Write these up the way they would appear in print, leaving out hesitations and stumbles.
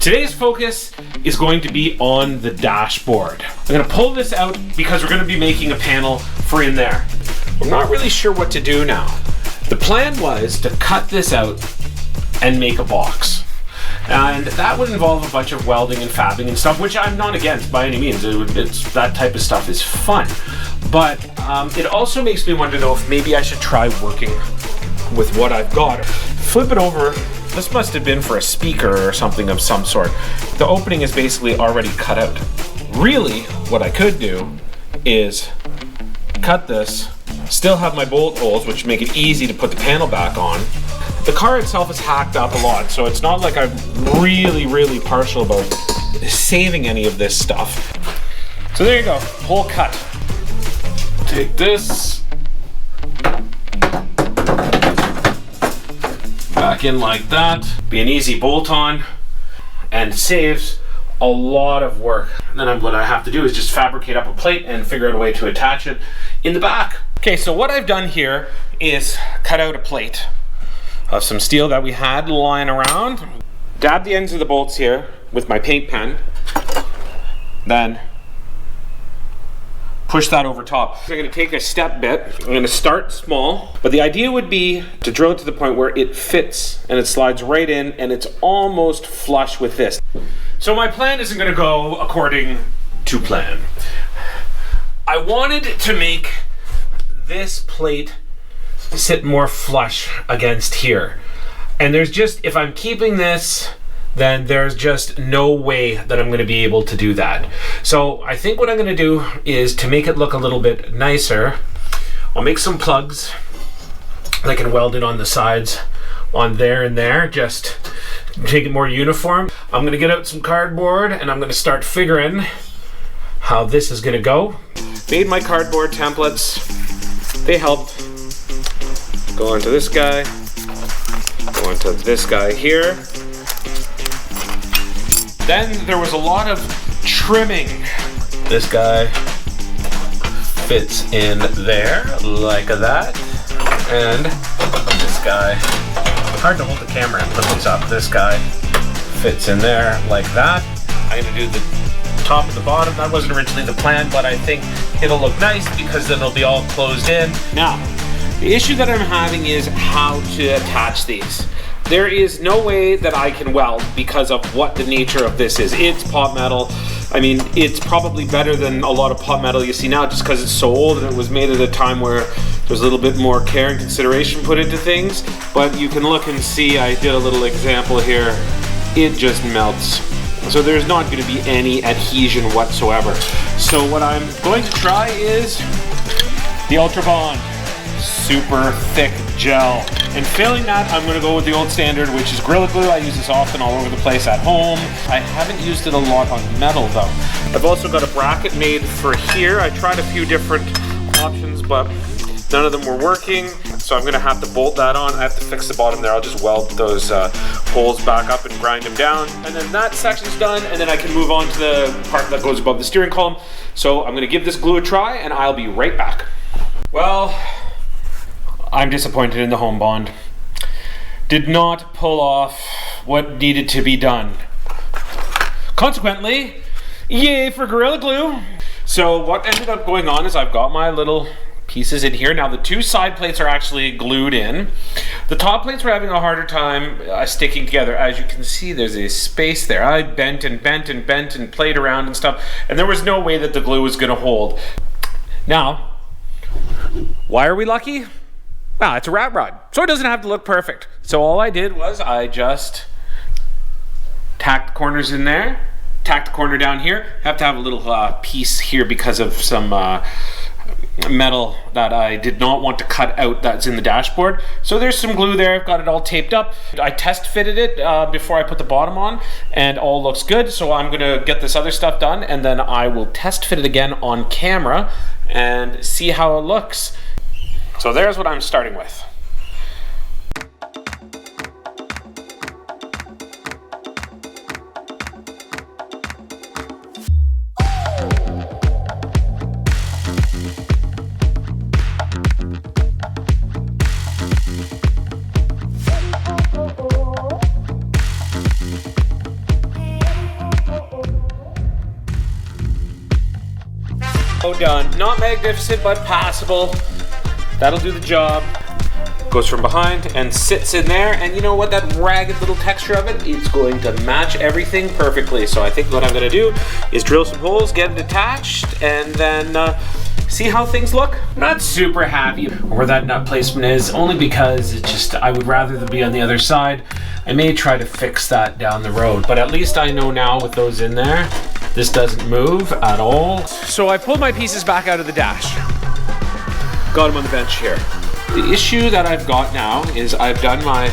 Today's focus is going to be on the dashboard. I'm gonna pull this out because we're gonna be making a panel for in there. I'm not really sure what to do now. The plan was to cut this out and make a box. And that would involve a bunch of welding and fabbing and stuff, which I'm not against by any means. That type of stuff is fun. But it also makes me wonder though if maybe I should try working with what I've got. Flip it over. This must have been for a speaker or something of some sort. The opening is basically already cut out. Really, what I could do is cut this, still have my bolt holes, which make it easy to put the panel back on. The car itself is hacked up a lot, so it's not like I'm really partial about saving any of this stuff. So there you go, hole cut. Take this, back in like that. Be an easy bolt on and saves a lot of work. And then what I have to do is just fabricate up a plate and figure out a way to attach it in the back. Okay, so what I've done here is cut out a plate of some steel that we had lying around. Dab the ends of the bolts here with my paint pen. Then push that over top. So I'm gonna take a step bit. I'm gonna start small, but the idea would be to drill it to the point where it fits and it slides right in and it's almost flush with this. So my plan isn't gonna go according to plan. I wanted to make this plate sit more flush against here. And there's just, if I'm keeping this, then there's just no way that I'm gonna be able to do that. So I think what I'm gonna do is to make it look a little bit nicer, I'll make some plugs. I can weld it on the sides, on there and there, just make it more uniform. I'm gonna get out some cardboard and I'm gonna start figuring how this is gonna go. Made my cardboard templates. They helped. Go onto this guy, go onto this guy here. Then there was a lot of trimming. This guy fits in there like that. And this guy, hard to hold the camera and put these up. This guy fits in there like that. I'm gonna do the top and the bottom. That wasn't originally the plan, but I think it'll look nice because then it'll be all closed in. Now, the issue that I'm having is how to attach these. There is no way that I can weld because of what the nature of this is. It's pot metal. I mean, it's probably better than a lot of pot metal you see now just because it's so old and it was made at a time where there's a little bit more care and consideration put into things. But you can look and see, I did a little example here. It just melts. So there's not going to be any adhesion whatsoever. So what I'm going to try is the Ultra Bond. Super thick gel. And failing that, I'm gonna go with the old standard, which is Gorilla Glue. I use this often all over the place at home. I haven't used it a lot on metal though. I've also got a bracket made for here. I tried a few different options, but none of them were working. So I'm gonna have to bolt that on. I have to fix the bottom there. I'll just weld those holes back up and grind them down. And then that section's done, and then I can move on to the part that goes above the steering column. So I'm gonna give this glue a try, and I'll be right back. Well, I'm disappointed in the home bond. Did not pull off what needed to be done. Consequently, yay for Gorilla Glue. So what ended up going on is I've got my little pieces in here. Now the two side plates are actually glued in. The top plates were having a harder time sticking together. As you can see, there's a space there. I bent and played around and stuff, and there was no way that the glue was gonna hold. Now, why are we lucky? Well, it's a rat rod, so it doesn't have to look perfect. So all I did was I just tacked the corners in there, tacked the corner down here. Have to have a little piece here because of some metal that I did not want to cut out that's in the dashboard. So there's some glue there. I've got it all taped up. I test fitted it before I put the bottom on, and all looks good. So I'm gonna get this other stuff done, and then I will test fit it again on camera and see how it looks. So there's what I'm starting with. Oh, done. Not magnificent, but passable. That'll do the job. Goes from behind and sits in there, and you know what, that ragged little texture of it, it's going to match everything perfectly. So I think what I'm gonna do is drill some holes, get it attached, and then see how things look. I'm not super happy where that nut placement is, only because it just, I would rather them be on the other side. I may try to fix that down the road, but at least I know now with those in there, this doesn't move at all. So I pulled my pieces back out of the dash. Got them on the bench here. The issue that I've got now is I've done my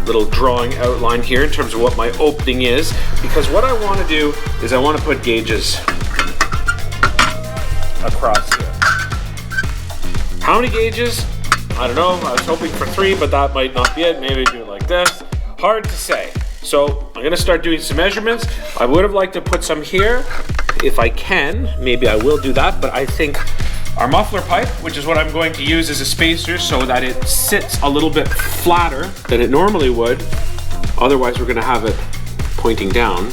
little drawing outline here in terms of what my opening is, because what I want to do is I want to put gauges across here. How many gauges? I don't know. I was hoping for 3, but that might not be it. Maybe do it like this. Hard to say. So I'm going to start doing some measurements. I would have liked to put some here. If I can, maybe I will do that, but I think our muffler pipe, which is what I'm going to use as a spacer so that it sits a little bit flatter than it normally would, otherwise we're going to have it pointing down,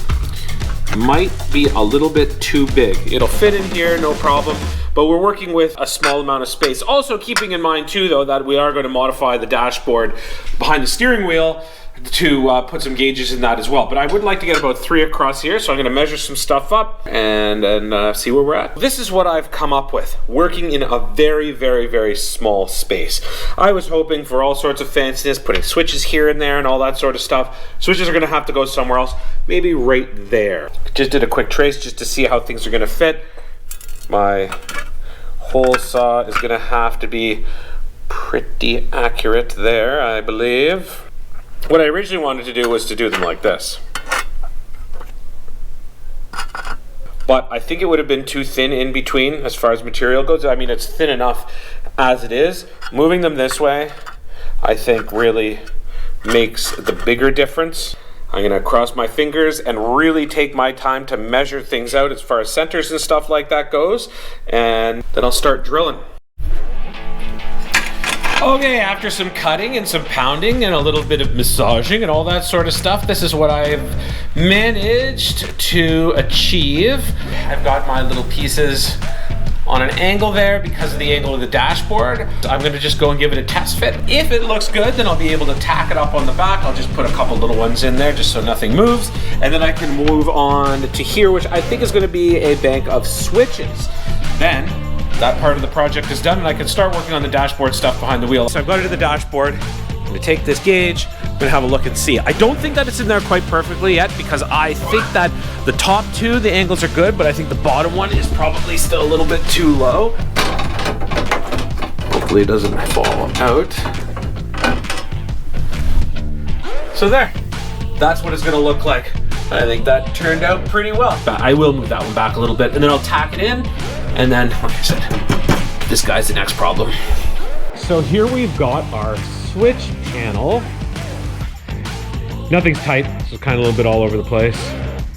might be a little bit too big. It'll fit in here, no problem, but we're working with a small amount of space. Also keeping in mind too, though, that we are going to modify the dashboard behind the steering wheel to put some gauges in that as well. But I would like to get about 3 across here, so I'm going to measure some stuff up and then see where we're at. This is what I've come up with, working in a very, very, very small space. I was hoping for all sorts of fanciness, putting switches here and there and all that sort of stuff. Switches are going to have to go somewhere else, maybe right there. Just did a quick trace just to see how things are going to fit. My hole saw is going to have to be pretty accurate there, I believe. What I originally wanted to do was to do them like this. But I think it would have been too thin in between as far as material goes. I mean, it's thin enough as it is. Moving them this way, I think really makes the bigger difference. I'm gonna cross my fingers and really take my time to measure things out as far as centers and stuff like that goes. And then I'll start drilling. Okay, after some cutting and some pounding and a little bit of massaging and all that sort of stuff, this is what I've managed to achieve. I've got my little pieces on an angle there because of the angle of the dashboard. I'm gonna just go and give it a test fit. If it looks good, then I'll be able to tack it up on the back. I'll just put a couple little ones in there just so nothing moves. And then I can move on to here, which I think is gonna be a bank of switches. Then, that part of the project is done and I can start working on the dashboard stuff behind the wheel. So I've got it to the dashboard. I'm gonna take this gauge, I'm gonna have a look and see. I don't think that it's in there quite perfectly yet because I think that the top 2, the angles are good, but I think the bottom one is probably still a little bit too low. Hopefully it doesn't fall out. So there, that's what it's gonna look like. I think that turned out pretty well. I will move that one back a little bit and then I'll tack it in. And then, like I said, this guy's the next problem. So here we've got our switch panel. Nothing's tight, so it's kind of a little bit all over the place.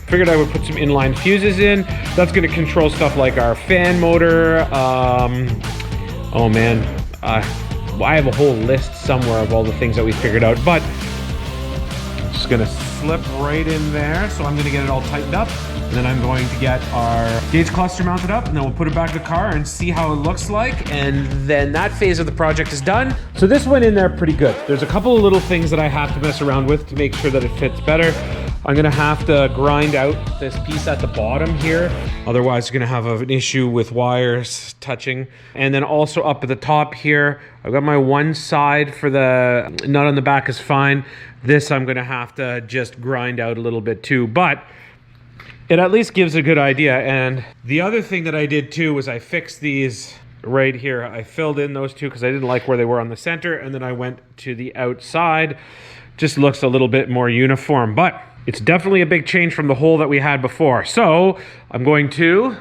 Figured I would put some inline fuses in. That's gonna control stuff like our fan motor. Oh man, I have a whole list somewhere of all the things that we figured out, but I'm just gonna slip right in there. So I'm gonna get it all tightened up. And then I'm going to get our gauge cluster mounted up and then we'll put it back in the car and see how it looks like. And then that phase of the project is done. So this went in there pretty good. There's a couple of little things that I have to mess around with to make sure that it fits better. I'm gonna have to grind out this piece at the bottom here. Otherwise, you're gonna have an issue with wires touching. And then also up at the top here, I've got my one side for the nut on the back is fine. This I'm gonna have to just grind out a little bit too. But it at least gives a good idea. And the other thing that I did too was I fixed these right here. I filled in those two because I didn't like where they were on the center, and then I went to the outside. Just looks a little bit more uniform, but it's definitely a big change from the hole that we had before. So I'm going to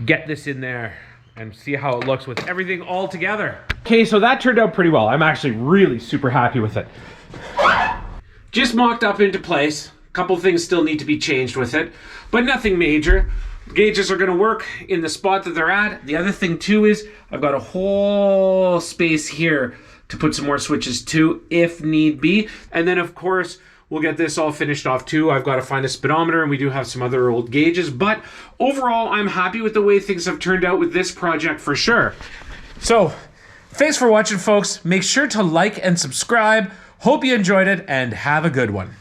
get this in there and see how it looks with everything all together. Okay, so that turned out pretty well. I'm actually really super happy with it. Just mocked up into place. Couple things still need to be changed with it, but nothing major. Gauges are going to work in the spot that they're at. The other thing too is I've got a whole space here to put some more switches too, if need be. And then of course, we'll get this all finished off too. I've got to find a speedometer, and we do have some other old gauges. But overall, I'm happy with the way things have turned out with this project for sure. So, thanks for watching, folks. Make sure to like and subscribe. Hope you enjoyed it, and have a good one.